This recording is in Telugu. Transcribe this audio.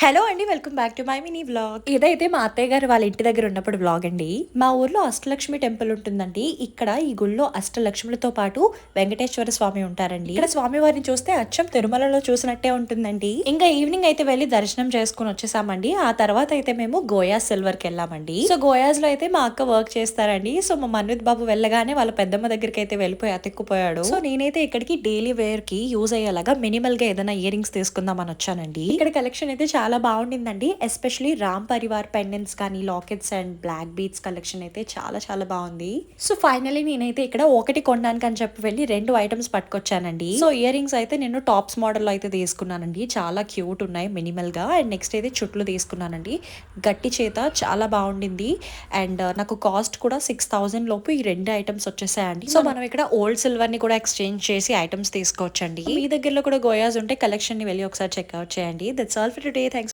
హలో అండి, welcome back to my mini vlog. ఇదైతే మా అత్తయ్య గారు వాళ్ళ ఇంటి దగ్గర ఉన్నప్పుడు వ్లాగ్ అండి. మా ఊర్లో అష్టలక్ష్మి టెంపుల్ ఉంటుందండి. ఇక్కడ ఈ గుళ్ళో అష్టలక్ష్ములతో పాటు వెంకటేశ్వర స్వామి ఉంటారండి. ఇక్కడ స్వామి వారిని చూస్తే అచ్చం తిరుమలలో చూసినట్టే ఉంటుందండి. ఇంకా ఈవినింగ్ అయితే వెళ్ళి దర్శనం చేసుకుని వచ్చేసామండి. ఆ తర్వాత అయితే మేము గోయాస్ సిల్వర్ కి వెళ్ళామండి. సో గోయాస్ లో అయితే మా అక్క వర్క్ చేస్తారండి. సో మా మన్విత్ బాబు వెళ్ళగానే వాళ్ళ పెద్దమ్మ దగ్గరికి అయితే వెళ్ళిపోయి అతిక్కుపోయాడు. సో నేనైతే ఇక్కడికి డైలీ వేర్ కి యూజ్ అయ్యేలాగా మినిమల్ గా ఏదైనా ఇయర్ రింగ్స్ తీసుకుందామని వచ్చానండి. ఇక్కడ కలెక్షన్ అయితే చాలా బాగుండిందండి. ఎస్పెషలీ రామ్ పరివార్ పెండెంట్స్ కానీ, lockets and black beads collection అయితే చాలా చాలా బాగుంది. సో ఫైనలీ నేనైతే ఇక్కడ ఒకటి కొనడానికి అని చెప్పి వెళ్ళి 2 ఐటమ్స్ పట్టుకొచ్చానండి. సో ఇయర్ రింగ్స్ అయితే నేను టాప్స్ మోడల్ లో అయితే తీసుకున్నానండి. చాలా క్యూట్ ఉన్నాయి మినిమల్ గా. అండ్ నెక్స్ట్ అయితే చుట్లు తీసుకున్నానండి. గట్టి చేత చాలా బాగుండింది. అండ్ నాకు కాస్ట్ కూడా 6000 లోపు ఈ 2 ఐటమ్స్ వచ్చేసాయండి. సో మనం ఇక్కడ ఓల్డ్ సిల్వర్ ని కూడా ఎక్స్చేంజ్ చేసి ఐటమ్స్ తీసుకోవచ్చండి. మీ దగ్గరలో కూడా గోయాస్ ఉంటే కలెక్షన్ ని వెళ్ళి ఒకసారి చెక్అవుట్ చేయండి. That's all for today.